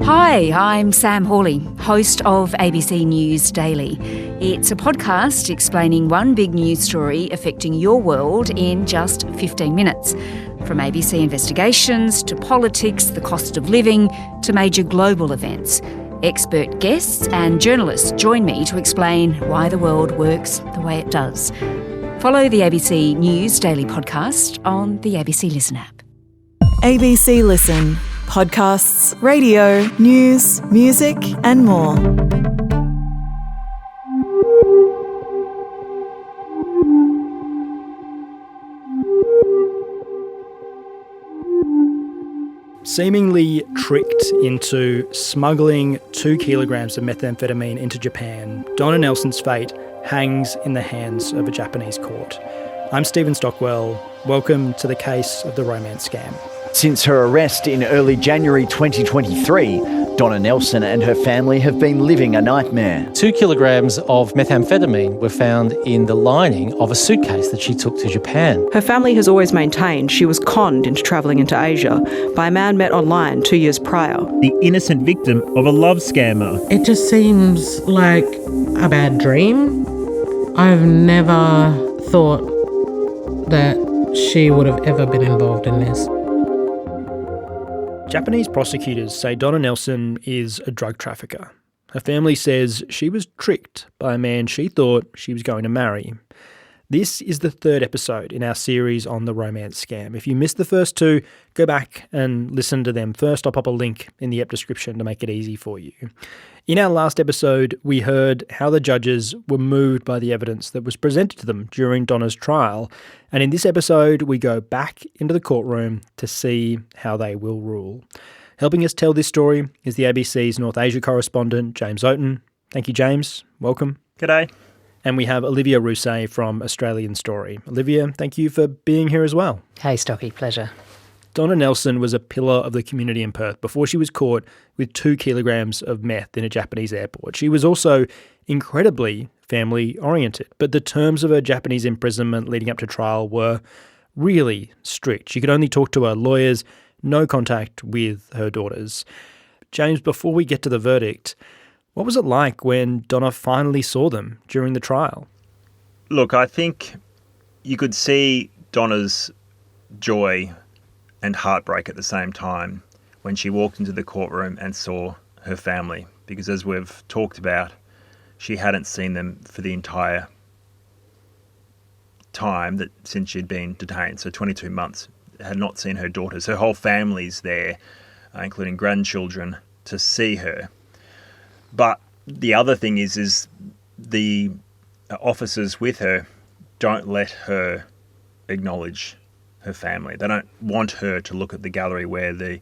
Hi, I'm Sam Hawley, host of ABC News Daily. It's a podcast explaining one big news story affecting your world in just 15 minutes. From ABC investigations to politics, the cost of living, to major global events. Expert guests and journalists join me to explain why the world works the way it does. Follow the ABC News Daily podcast on the ABC Listen app. ABC Listen. Podcasts, radio, news, music and more. Seemingly tricked into smuggling 2 kilograms of methamphetamine into Japan, Donna Nelson's fate hangs in the hands of a Japanese court. I'm Stephen Stockwell. Welcome to the case of the romance scam. Since her arrest in early January 2023, Donna Nelson and her family have been living a nightmare. 2 kilograms of methamphetamine were found in the lining of a suitcase that she took to Japan. Her family has always maintained she was conned into travelling into Asia by a man met online 2 years prior. The innocent victim of a love scammer. It just seems like a bad dream. I've never thought that she would have ever been involved in this. Japanese prosecutors say Donna Nelson is a drug trafficker. Her family says she was tricked by a man she thought she was going to marry. This is the 3rd episode in our series on the romance scam. If you missed the first 2, go back and listen to them first. I'll pop a link in the app description to make it easy for you. In our last episode, we heard how the judges were moved by the evidence that was presented to them during Donna's trial. And in this episode, we go back into the courtroom to see how they will rule. Helping us tell this story is the ABC's North Asia correspondent, James Oaten. Thank you, James. Welcome. G'day. And we have Olivia Rousset from Australian Story. Olivia, thank you for being here as well. Hey, Stocky, pleasure. Donna Nelson was a pillar of the community in Perth before she was caught with 2 kilograms of meth in a Japanese airport. She was also incredibly family-oriented, but the terms of her Japanese imprisonment leading up to trial were really strict. She could only talk to her lawyers, no contact with her daughters. James, before we get to the verdict, what was it like when Donna finally saw them during the trial? Look, I think you could see Donna's joy and heartbreak at the same time when she walked into the courtroom and saw her family, because as we've talked about, she hadn't seen them for the entire time that since she'd been detained, so 22 months, had not seen her daughters. Her whole family's there, including grandchildren, to see her. But the other thing is the officers with her don't let her acknowledge her family. They don't want her to look at the gallery where the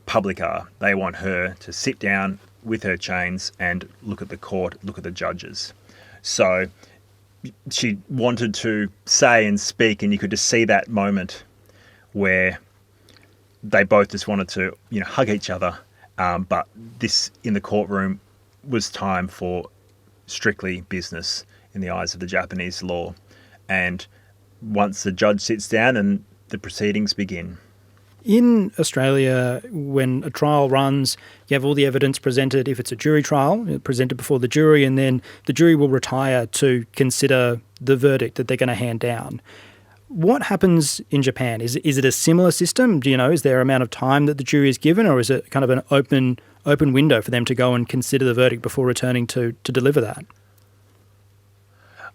public are. They want her to sit down with her chains and look at the court, look at the judges. So she wanted to say and speak, and you could just see that moment where they both just wanted to, hug each other. But this in the courtroom was time for strictly business in the eyes of the Japanese law. And once the judge sits down and the proceedings begin. In Australia, when a trial runs, you have all the evidence presented. If it's a jury trial, presented before the jury, and then the jury will retire to consider the verdict that they're going to hand down. What happens in Japan? Is it a similar system? Do you know, is there an amount of time that the jury is given, or is it kind of an open window for them to go and consider the verdict before returning to deliver that?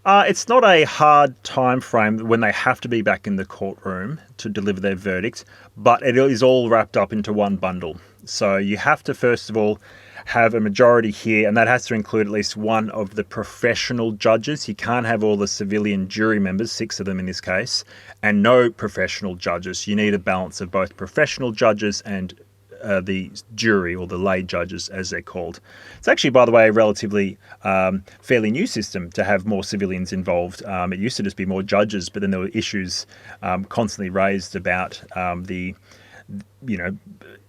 It's not a hard time frame when they have to be back in the courtroom to deliver their verdict, but it is all wrapped up into one bundle. So you have to, first of all, have a majority here, and that has to include at least one of the professional judges. You can't have all the civilian jury members, 6 of them in this case, and no professional judges. You need a balance of both professional judges and the jury, or the lay judges as they're called. It's actually, by the way, a relatively fairly new system to have more civilians involved. It used to just be more judges, but then there were issues constantly raised about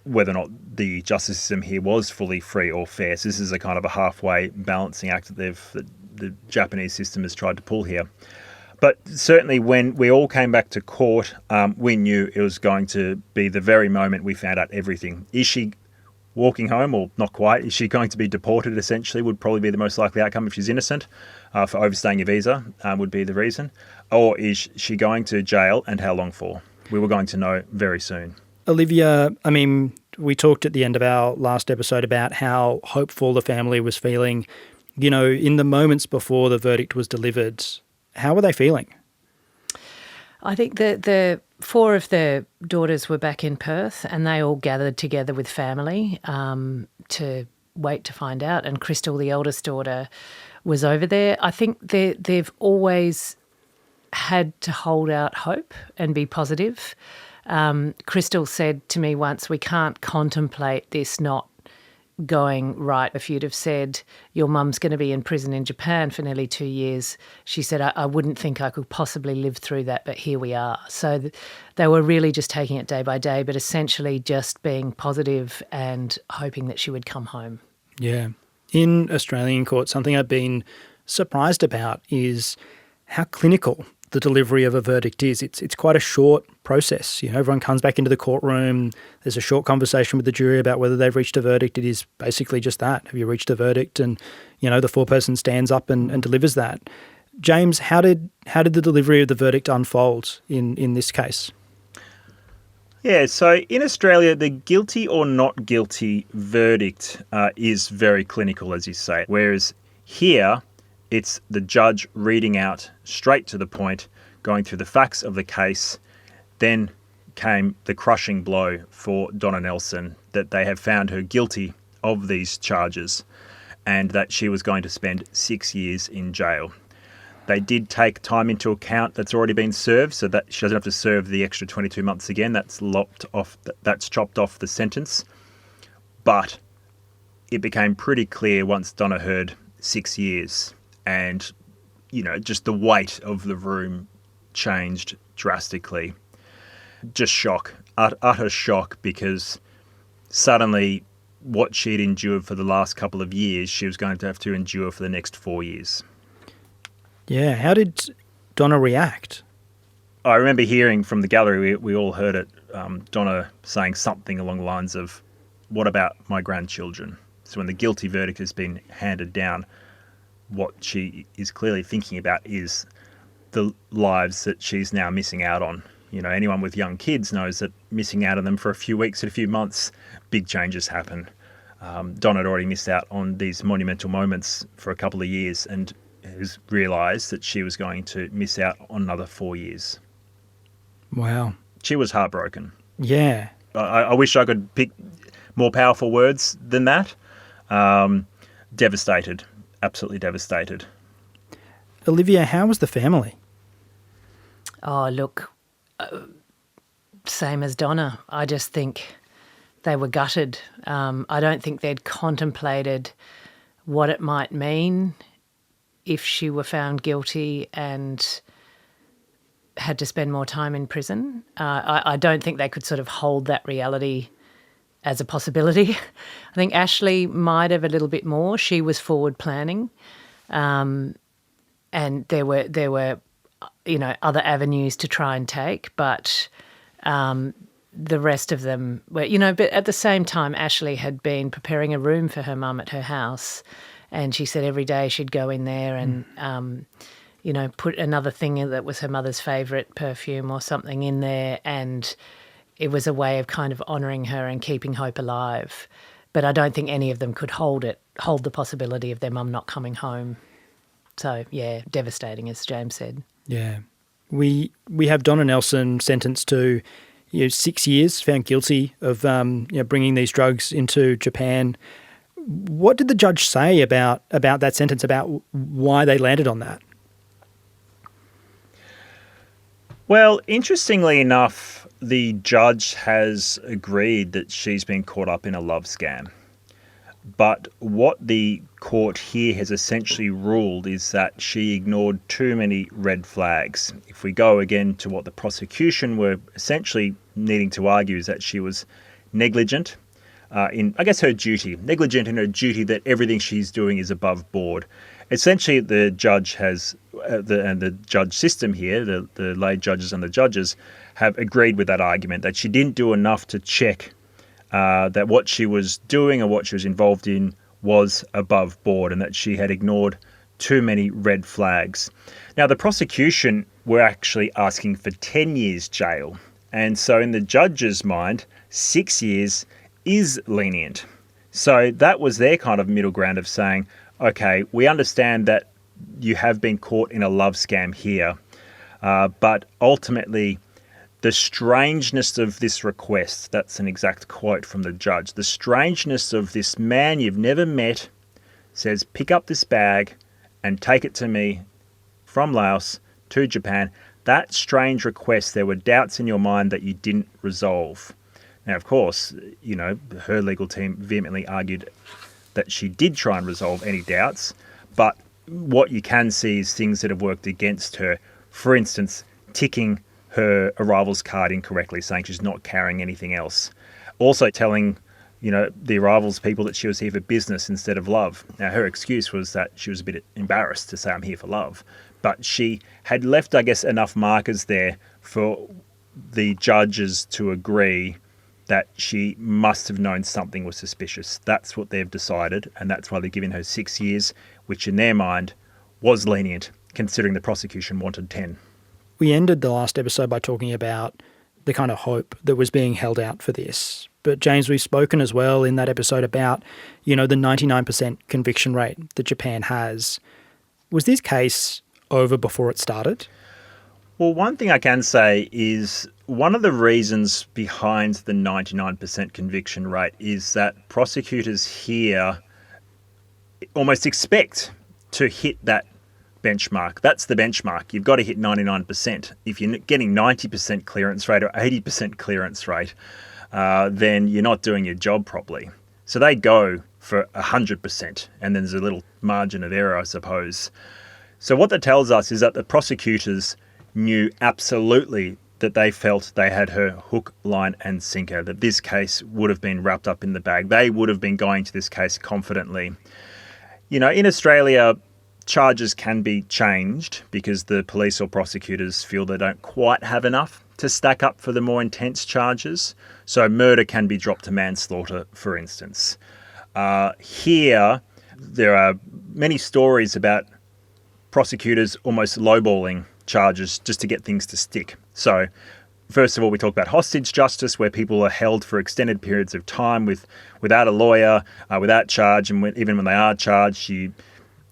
whether or not the justice system here was fully free or fair. So this is a kind of a halfway balancing act that the Japanese system has tried to pull here. But certainly when we all came back to court, we knew it was going to be the very moment we found out everything. Is she walking home, or not quite? Is she going to be deported, essentially, would probably be the most likely outcome if she's innocent, for overstaying a visa would be the reason. Or is she going to jail, and how long for? We were going to know very soon. Olivia, I mean, we talked at the end of our last episode about how hopeful the family was feeling. You know, in the moments before the verdict was delivered, how were they feeling? I think the 4 of the daughters were back in Perth, and they all gathered together with family to wait to find out. And Crystal, the eldest daughter, was over there. I think they've always had to hold out hope and be positive. Crystal said to me once, we can't contemplate this not going right. If you'd have said your mum's going to be in prison in Japan for nearly 2 years, she said, I wouldn't think I could possibly live through that, but here we are. So they were really just taking it day by day, but essentially just being positive and hoping that she would come home. Yeah. In Australian court, something I've been surprised about is how clinical the delivery of a verdict is. It's quite a short process. You know, everyone comes back into the courtroom. There's a short conversation with the jury about whether they've reached a verdict. It is basically just that. Have you reached a verdict? And, you know, the foreperson stands up and delivers that. James, how did the delivery of the verdict unfold in this case? Yeah, so in Australia, the guilty or not guilty verdict is very clinical, as you say, whereas here it's the judge reading out straight to the point, going through the facts of the case. Then came the crushing blow for Donna Nelson, that they have found her guilty of these charges and that she was going to spend 6 years in jail. They did take time into account that's already been served, so that she doesn't have to serve the extra 22 months again. That's chopped off the sentence. But it became pretty clear once Donna heard 6 years, and, you know, just the weight of the room changed drastically. Just shock, utter shock, because suddenly what she'd endured for the last couple of years, she was going to have to endure for the next 4 years. Yeah, how did Donna react? I remember hearing from the gallery, we all heard it, Donna saying something along the lines of, what about my grandchildren? So when the guilty verdict has been handed down, what she is clearly thinking about is the lives that she's now missing out on. You know, anyone with young kids knows that missing out on them for a few weeks or a few months, big changes happen. Donna had already missed out on these monumental moments for a couple of years and has realised that she was going to miss out on another 4 years. Wow. She was heartbroken. Yeah. I wish I could pick more powerful words than that. Devastated. Absolutely devastated. Olivia, how was the family? Oh, look, same as Donna. I just think they were gutted. I don't think they'd contemplated what it might mean if she were found guilty and had to spend more time in prison. I don't think they could sort of hold that reality as a possibility. I think Ashley might have a little bit more. She was forward planning, and there were you know, other avenues to try and take, but the rest of them were, you know, but at the same time, Ashley had been preparing a room for her mum at her house, and she said every day she'd go in there and you know, put another thing in that was her mother's favourite perfume or something in there, and it was a way of kind of honouring her and keeping hope alive. But I don't think any of them could hold the possibility of their mum not coming home. So, yeah, devastating, as James said. Yeah. We have Donna Nelson sentenced to 6 years, found guilty of bringing these drugs into Japan. What did the judge say about that sentence, about why they landed on that? Well, interestingly enough, the judge has agreed that she's been caught up in a love scam. But what the court here has essentially ruled is that she ignored too many red flags. If we go again to what the prosecution were essentially needing to argue, is that she was negligent in, I guess, her duty. Negligent in her duty, that everything she's doing is above board. Essentially, the judge has, and the judge system here, the lay judges and the judges, have agreed with that argument, that she didn't do enough to check that what she was doing or what she was involved in was above board and that she had ignored too many red flags. Now, the prosecution were actually asking for 10 years jail. And so in the judge's mind, 6 years is lenient. So that was their kind of middle ground of saying, okay, we understand that you have been caught in a love scam here, but ultimately the strangeness of this request, that's an exact quote from the judge, the strangeness of this man you've never met says, pick up this bag and take it to me from Laos to Japan. That strange request, there were doubts in your mind that you didn't resolve. Now, of course, her legal team vehemently argued that she did try and resolve any doubts, but what you can see is things that have worked against her. For instance, ticking her arrivals card incorrectly, saying she's not carrying anything else. Also telling, the arrivals people that she was here for business instead of love. Now, her excuse was that she was a bit embarrassed to say, I'm here for love. But she had left, I guess, enough markers there for the judges to agree that she must have known something was suspicious. That's what they've decided, and that's why they're giving her 6 years, which in their mind was lenient, considering the prosecution wanted 10. We ended the last episode by talking about the kind of hope that was being held out for this. But James, we've spoken as well in that episode about, the 99% conviction rate that Japan has. Was this case over before it started? Well, one thing I can say is one of the reasons behind the 99% conviction rate is that prosecutors here almost expect to hit that benchmark. That's the benchmark. You've got to hit 99%. If you're getting 90% clearance rate or 80% clearance rate, then you're not doing your job properly. So they go for 100%, and then there's a little margin of error, I suppose. So what that tells us is that the prosecutors knew absolutely that they felt they had her hook, line and sinker, that this case would have been wrapped up in the bag. They would have been going to this case confidently. In Australia, charges can be changed because the police or prosecutors feel they don't quite have enough to stack up for the more intense charges. So murder can be dropped to manslaughter, for instance. Here, there are many stories about prosecutors almost lowballing charges just to get things to stick. So, first of all, we talk about hostage justice, where people are held for extended periods of time without a lawyer, without charge, and even when they are charged, you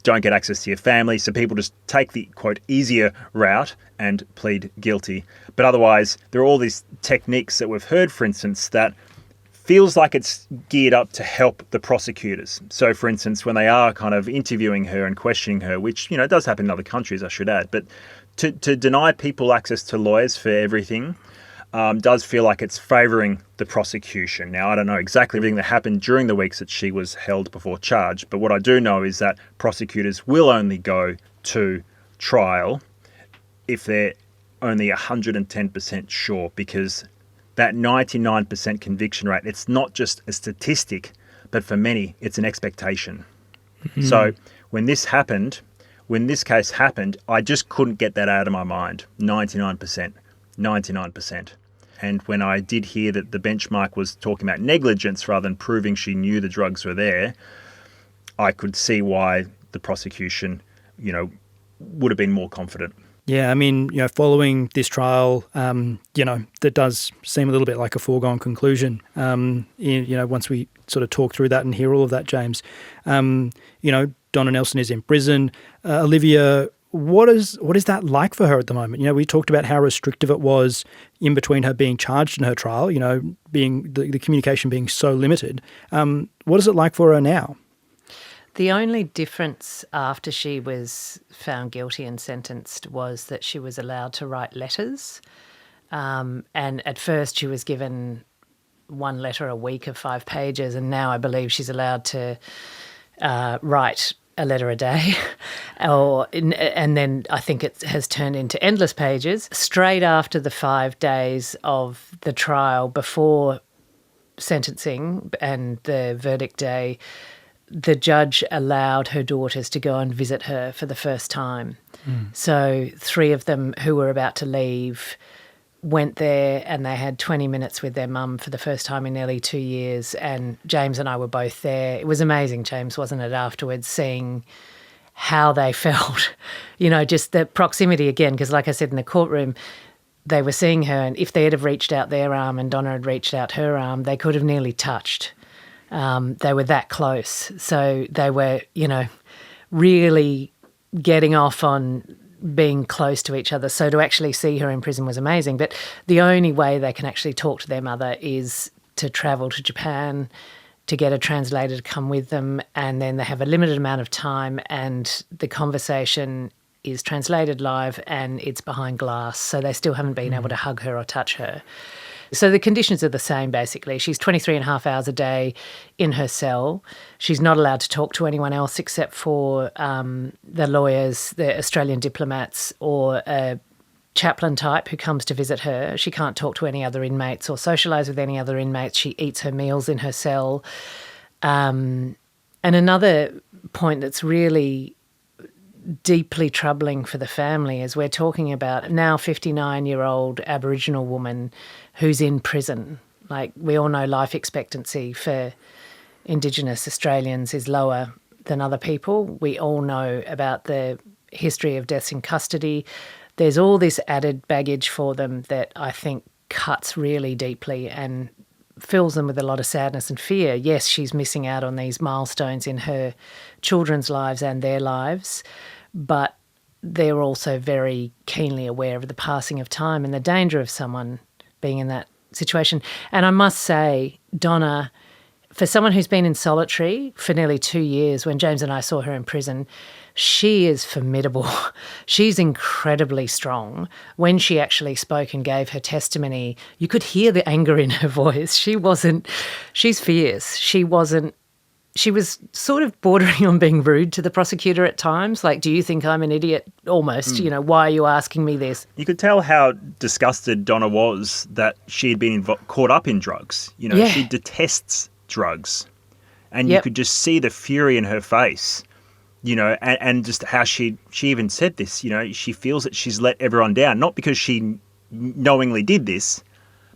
don't get access to your family. So people just take the, quote, easier route and plead guilty. But otherwise, there are all these techniques that we've heard, for instance, that feels like it's geared up to help the prosecutors. So, for instance, when they are kind of interviewing her and questioning her, which, does happen in other countries, I should add, but to deny people access to lawyers for everything does feel like it's favouring the prosecution. Now, I don't know exactly everything that happened during the weeks that she was held before charge, but what I do know is that prosecutors will only go to trial if they're only 110% sure, because that 99% conviction rate, it's not just a statistic, but for many, it's an expectation. Mm-hmm. So when this case happened, I just couldn't get that out of my mind. 99%. And when I did hear that the benchmark was talking about negligence rather than proving she knew the drugs were there, I could see why the prosecution, would have been more confident. Yeah, I mean, following this trial, that does seem a little bit like a foregone conclusion. Once we sort of talk through that and hear all of that, James, Donna Nelson is in prison. Olivia, what is that like for her at the moment? We talked about how restrictive it was in between her being charged and her trial. Being the communication being so limited. What is it like for her now? The only difference after she was found guilty and sentenced was that she was allowed to write letters. And at first she was given one letter a week of 5 pages, and now I believe she's allowed to write a letter a day. And then I think it has turned into endless pages. Straight after the 5 days of the trial, before sentencing and the verdict day, the judge allowed her daughters to go and visit her for the first time. So 3 of them who were about to leave went there and they had 20 minutes with their mum for the first time in nearly 2 years, and James and I were both there. It was amazing, James, wasn't it, afterwards, seeing how they felt, just the proximity again, because like I said, in the courtroom, they were seeing her, and if they had have reached out their arm and Donna had reached out her arm, they could have nearly touched. They were that close. So they were, really getting off on being close to each other. So to actually see her in prison was amazing. But the only way they can actually talk to their mother is to travel to Japan, to get a translator to come with them, and then they have a limited amount of time, and the conversation is translated live and it's behind glass, so they still haven't been able to hug her or touch her. So the conditions are the same, basically. She's 23 and a half hours a day in her cell. She's not allowed to talk to anyone else except for the lawyers, the Australian diplomats, or a chaplain type who comes to visit her. She can't talk to any other inmates or socialise with any other inmates. She eats her meals in her cell. And another point that's really deeply troubling for the family is we're talking about a now 59-year-old Aboriginal woman who's in prison. Like, we all know life expectancy for Indigenous Australians is lower than other people. We all know about the history of deaths in custody. There's all this added baggage for them that I think cuts really deeply and fills them with a lot of sadness and fear. Yes, she's missing out on these milestones in her children's lives and their lives, but they're also very keenly aware of the passing of time and the danger of someone being in that situation. And I must say, Donna, for someone who's been in solitary for nearly 2 years, when James and I saw her in prison, she is formidable. She's incredibly strong. When she actually spoke and gave her testimony, you could hear the anger in her voice. She's fierce. She was sort of bordering on being rude to the prosecutor at times. Like, do you think I'm an idiot? Almost, why are you asking me this? You could tell how disgusted Donna was that she had been caught up in drugs. She detests drugs. And you could just see the fury in her face. And just how she even said this, she feels that she's let everyone down, not because she knowingly did this,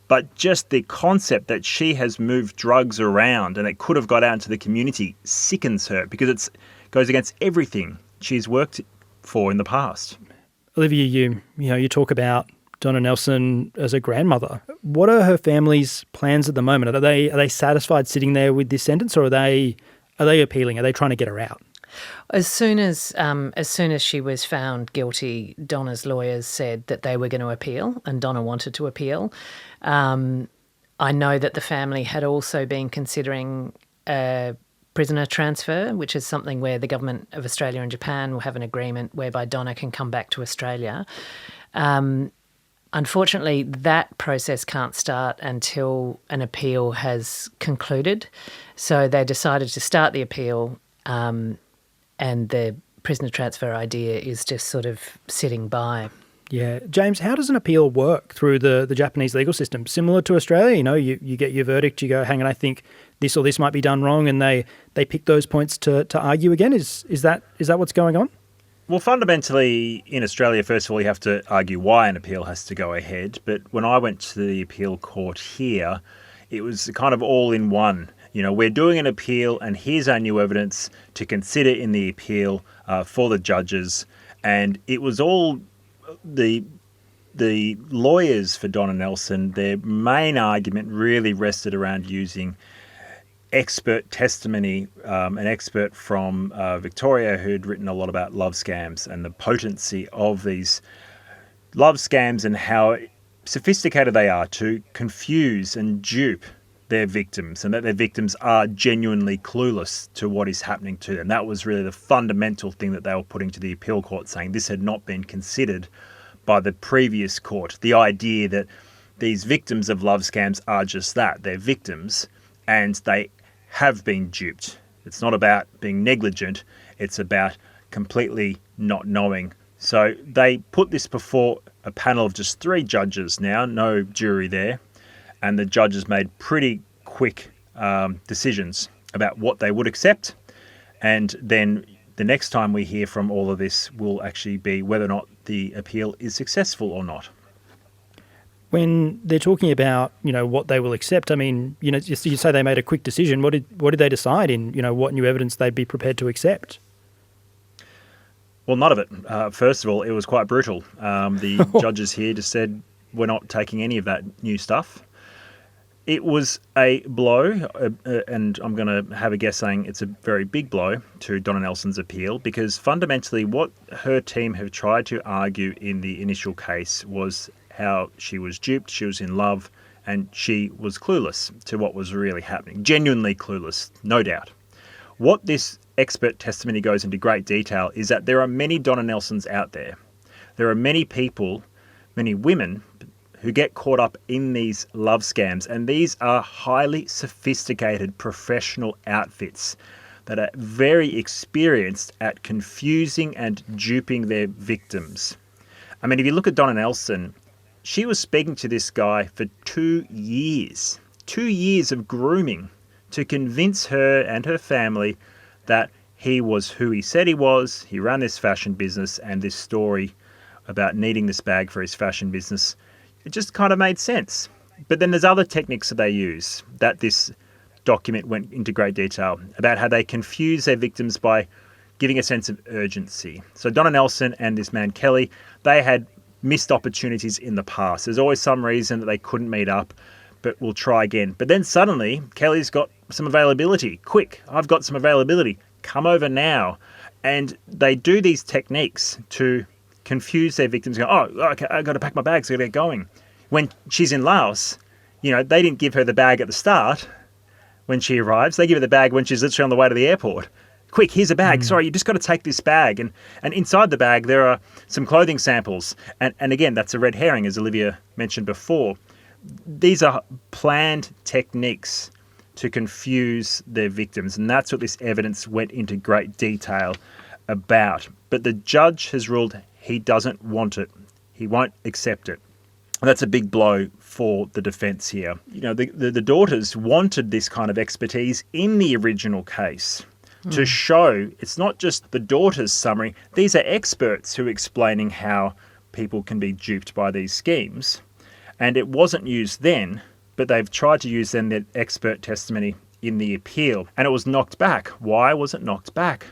but just the concept that she has moved drugs around and it could have got out into the community sickens her, because it goes against everything she's worked for in the past. Olivia, you talk about Donna Nelson as a grandmother. What are her family's plans at the moment? Are they satisfied sitting there with this sentence, or are they appealing? Are they trying to get her out? As soon as she was found guilty, Donna's lawyers said that they were going to appeal, and Donna wanted to appeal. I know that the family had also been considering a prisoner transfer, which is something where the government of Australia and Japan will have an agreement whereby Donna can come back to Australia. Unfortunately, that process can't start until an appeal has concluded. So they decided to start the appeal, and the prisoner transfer idea is just sort of sitting by. Yeah. James, how does an appeal work through the Japanese legal system? Similar to Australia, you get your verdict, you go, hang on, I think this or this might be done wrong, and they pick those points to argue again. Is that what's going on? Well, fundamentally, in Australia, first of all, you have to argue why an appeal has to go ahead. But when I went to the appeal court here, it was kind of all in one. We're doing an appeal, and here's our new evidence to consider in the appeal for the judges. And it was all the lawyers for Donna Nelson. Their main argument really rested around using expert testimony, an expert from Victoria who'd written a lot about love scams and the potency of these love scams and how sophisticated they are to confuse and dupe their victims, and that their victims are genuinely clueless to what is happening to them. That was really the fundamental thing that they were putting to the appeal court, saying this had not been considered by the previous court. The idea that these victims of love scams are just that, they're victims, and they have been duped. It's not about being negligent, it's about completely not knowing. So they put this before a panel of just 3 judges now, no jury there, and the judges made pretty quick decisions about what they would accept. And then the next time we hear from all of this will actually be whether or not the appeal is successful or not. When they're talking about, what they will accept, I mean, you say they made a quick decision. What did they decide in, what new evidence they'd be prepared to accept? Well, none of it. First of all, it was quite brutal. The judges here just said, we're not taking any of that new stuff. It was a blow, and I'm going to have a guess saying it's a very big blow to Donna Nelson's appeal, because fundamentally what her team have tried to argue in the initial case was how she was duped, she was in love, and she was clueless to what was really happening. Genuinely clueless, no doubt. What this expert testimony goes into great detail is that there are many Donna Nelsons out there. There are many people, many women, who get caught up in these love scams, and these are highly sophisticated professional outfits that are very experienced at confusing and duping their victims. I mean, if you look at Donna Nelson, she was speaking to this guy for 2 years. 2 years of grooming to convince her and her family that he was who he said he was. He ran this fashion business, and this story about needing this bag for his fashion business, it just kind of made sense. But then there's other techniques that they use that this document went into great detail about how they confuse their victims by giving a sense of urgency. So Donna Nelson and this man Kelly, they had missed opportunities in the past. There's always some reason that they couldn't meet up, but we'll try again. But then suddenly, Kelly's got some availability. Quick, I've got some availability. Come over now. And they do these techniques to confuse their victims. Go, okay, I've got to pack my bags, I've got to get going. When she's in Laos, they didn't give her the bag at the start when she arrives. They give her the bag when she's literally on the way to the airport. Quick, here's a bag. Sorry, you just got to take this bag. And inside the bag, there are some clothing samples. And again, that's a red herring, as Olivia mentioned before. These are planned techniques to confuse their victims. And that's what this evidence went into great detail about. But the judge has ruled he doesn't want it. He won't accept it. And that's a big blow for the defence here. The daughters wanted this kind of expertise in the original case. To show it's not just the daughter's summary, these are experts who are explaining how people can be duped by these schemes. And it wasn't used then, but they've tried to use then the expert testimony in the appeal. And it was knocked back. Why was it knocked back?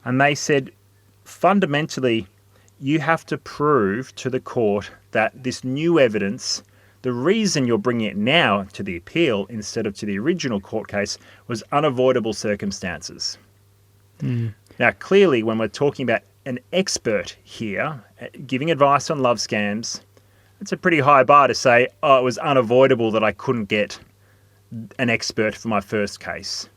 And they said, fundamentally, you have to prove to the court that this new evidence, the reason you're bringing it now to the appeal instead of to the original court case, was unavoidable circumstances. Now, clearly, when we're talking about an expert here giving advice on love scams, it's a pretty high bar to say, it was unavoidable that I couldn't get an expert for my first case.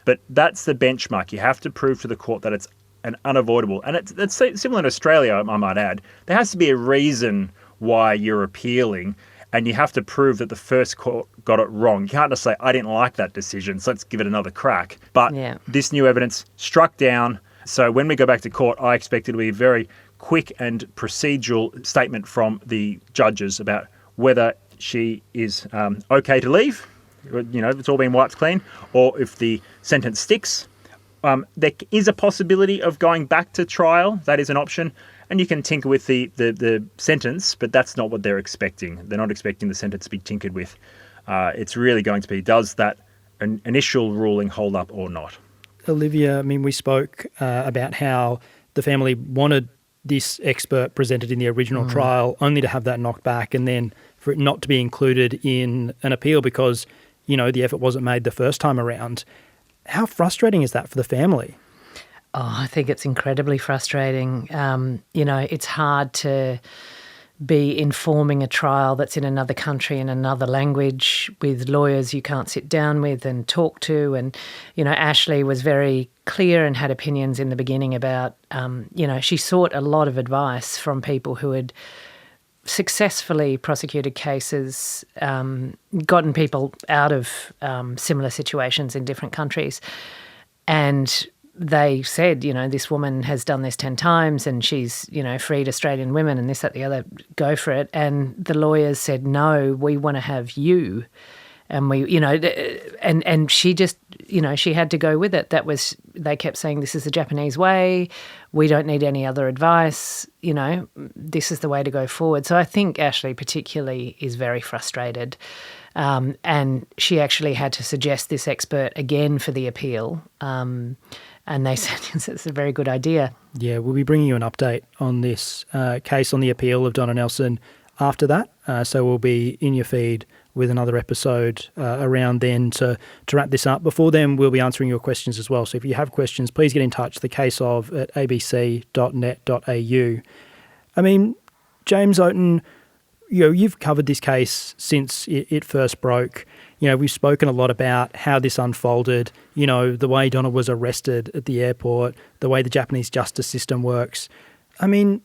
But that's the benchmark. You have to prove to the court that it's an unavoidable. And it's similar in Australia, I might add. There has to be a reason why you're appealing, and you have to prove that the first court got it wrong. You can't just say, I didn't like that decision, so let's give it another crack. But this new evidence struck down. So when we go back to court, I expect it to be a very quick and procedural statement from the judges about whether she is okay to leave, it's all been wiped clean, or if the sentence sticks. There is a possibility of going back to trial. That is an option. And you can tinker with the sentence, but that's not what they're expecting. They're not expecting the sentence to be tinkered with. It's really going to be, does that initial ruling hold up or not? Olivia, I mean, we spoke about how the family wanted this expert presented in the original trial only to have that knocked back, and then for it not to be included in an appeal because, the effort wasn't made the first time around. How frustrating is that for the family? Oh, I think it's incredibly frustrating. It's hard to be informing a trial that's in another country in another language with lawyers you can't sit down with and talk to. And, Ashley was very clear and had opinions in the beginning about, she sought a lot of advice from people who had successfully prosecuted cases, gotten people out of similar situations in different countries. And they said, this woman has done this 10 times and she's, freed Australian women and this, that, the other, go for it. And the lawyers said, no, we want to have you And we, and she just, she had to go with it. They kept saying, this is the Japanese way. We don't need any other advice. This is the way to go forward. So I think Ashley particularly is very frustrated. And she actually had to suggest this expert again for the appeal. And they said it's a very good idea. Yeah, we'll be bringing you an update on this case on the appeal of Donna Nelson after that. So we'll be in your feed with another episode around then to wrap this up. Before then, we'll be answering your questions as well. So if you have questions, please get in touch, thecaseof@abc.net.au. I mean, James Oaten, you've covered this case since it first broke. We've spoken a lot about how this unfolded, the way Donna was arrested at the airport, the way the Japanese justice system works. I mean,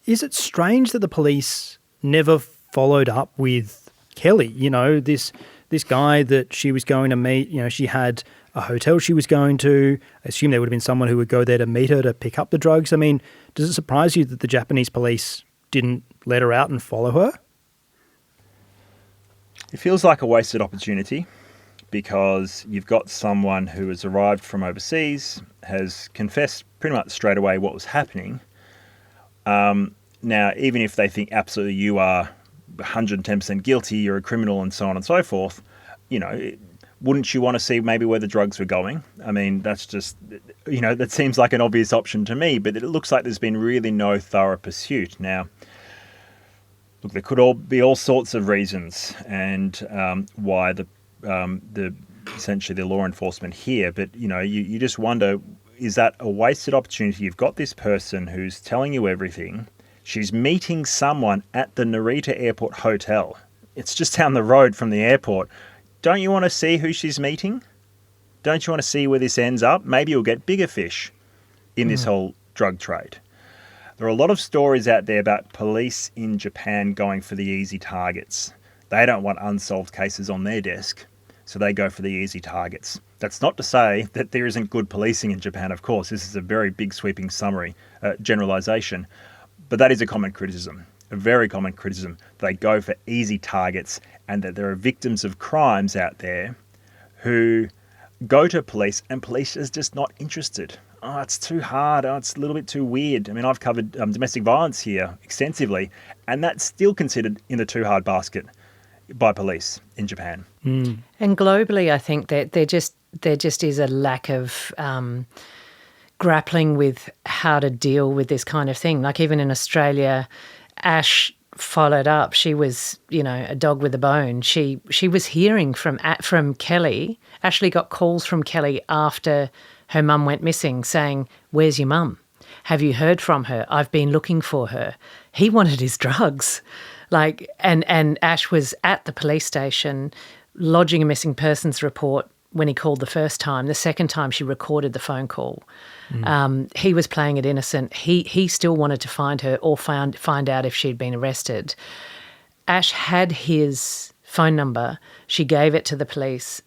is it strange that the police never followed up with Kelly? This guy that she was going to meet, she had a hotel she was going to. I assume there would have been someone who would go there to meet her to pick up the drugs. I mean, does it surprise you that the Japanese police didn't let her out and follow her? It feels like a wasted opportunity because you've got someone who has arrived from overseas, has confessed pretty much straight away what was happening. Now, even if they think absolutely you are 110% guilty, you're a criminal and so on and so forth, wouldn't you want to see maybe where the drugs were going? I mean, that's just, that seems like an obvious option to me, but it looks like there's been really no thorough pursuit. Now, look, there could be all sorts of reasons and why the essentially the law enforcement here, but you just wonder, is that a wasted opportunity? You've got this person who's telling you everything. She's meeting someone at the Narita Airport Hotel. It's just down the road from the airport. Don't you want to see who she's meeting? Don't you want to see where this ends up? Maybe you'll get bigger fish in this whole drug trade. There are a lot of stories out there about police in Japan going for the easy targets. They don't want unsolved cases on their desk, so they go for the easy targets. That's not to say that there isn't good policing in Japan, of course. This is a very big sweeping summary, generalisation. But that is a common criticism, a very common criticism. They go for easy targets and that there are victims of crimes out there who go to police and police is just not interested. Oh, it's too hard. Oh, it's a little bit too weird. I mean, I've covered domestic violence here extensively, and that's still considered in the too hard basket by police in Japan. And globally, I think that there just is a lack of grappling with how to deal with this kind of thing. Like even in Australia, Ash followed up. She was, a dog with a bone. She was hearing from Kelly. Ashley got calls from Kelly after her mum went missing saying, "Where's your mum? Have you heard from her? I've been looking for her." He wanted his drugs. And Ash was at the police station lodging a missing persons report when he called the first time. The second time she recorded the phone call. He was playing it innocent. He still wanted to find her or find out if she'd been arrested. Ash had his phone number. She gave it to the police.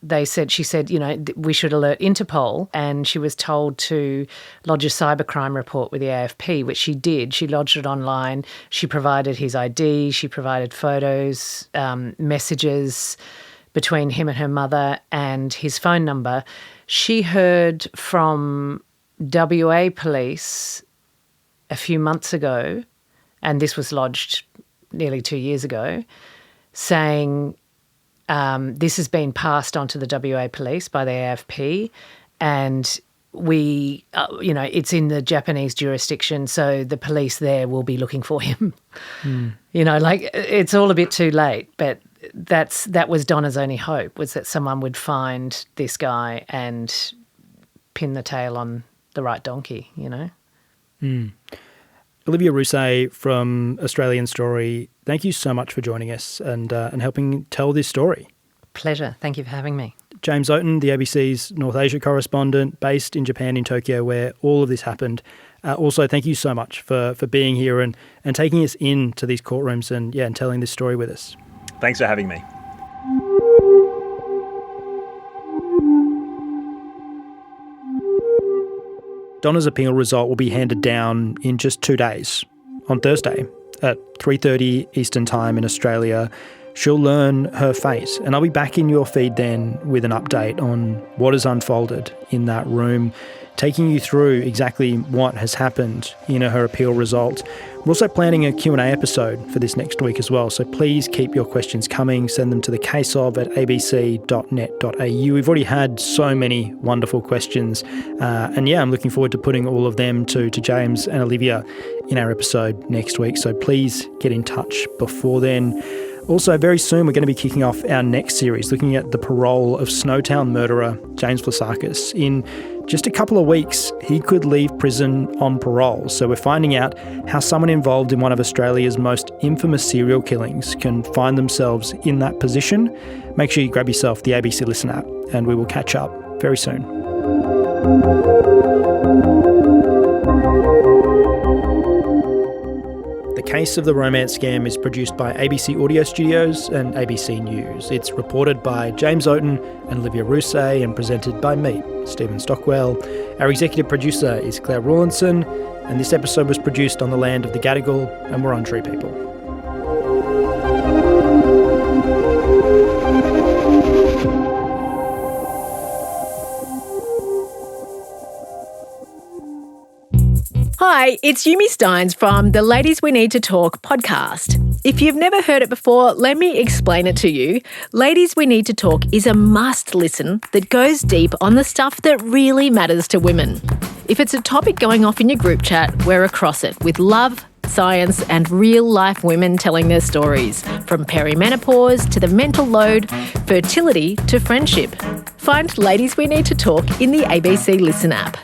She said, we should alert Interpol, and she was told to lodge a cybercrime report with the AFP, which she did. She lodged it online. She provided his ID. She provided photos, messages between him and her mother, and his phone number. She heard from WA police a few months ago, and this was lodged nearly 2 years ago, saying this has been passed on to the WA police by the AFP, and we, it's in the Japanese jurisdiction, so the police there will be looking for him. It's all a bit too late, but that was Donna's only hope, was that someone would find this guy and pin the tail on the right donkey, Olivia Rousset from Australian Story, thank you so much for joining us and helping tell this story. Pleasure. Thank you for having me. James Oaten, the ABC's North Asia correspondent, based in Japan, in Tokyo, where all of this happened. Also, thank you so much for being here and taking us into these courtrooms and telling this story with us. Thanks for having me. Donna's appeal result will be handed down in just 2 days. On Thursday at 3:30 Eastern Time in Australia, she'll learn her fate. And I'll be back in your feed then with an update on what has unfolded in that room, taking you through exactly what has happened in her appeal result. We're also planning a Q&A episode for this next week as well, so please keep your questions coming. Send them to thecaseof@abc.net.au. We've already had so many wonderful questions, and I'm looking forward to putting all of them to James and Olivia in our episode next week, so please get in touch before then. Also, very soon we're going to be kicking off our next series, looking at the parole of Snowtown murderer James Vlasakis. In just a couple of weeks, he could leave prison on parole. So we're finding out how someone involved in one of Australia's most infamous serial killings can find themselves in that position. Make sure you grab yourself the ABC Listen app, and we will catch up very soon. The Case of the Romance Scam is produced by ABC Audio Studios and ABC News. It's reported by James Oaten and Olivia Rousset and presented by me, Stephen Stockwell. Our executive producer is Claire Rawlinson, and this episode was produced on the land of the Gadigal and Wurundjeri people. Hi, it's Yumi Steins from the Ladies We Need to Talk podcast. If you've never heard it before, let me explain it to you. Ladies We Need to Talk is a must listen that goes deep on the stuff that really matters to women. If it's a topic going off in your group chat, we're across it with love, science and real-life women telling their stories, from perimenopause to the mental load, fertility to friendship. Find Ladies We Need to Talk in the ABC Listen app.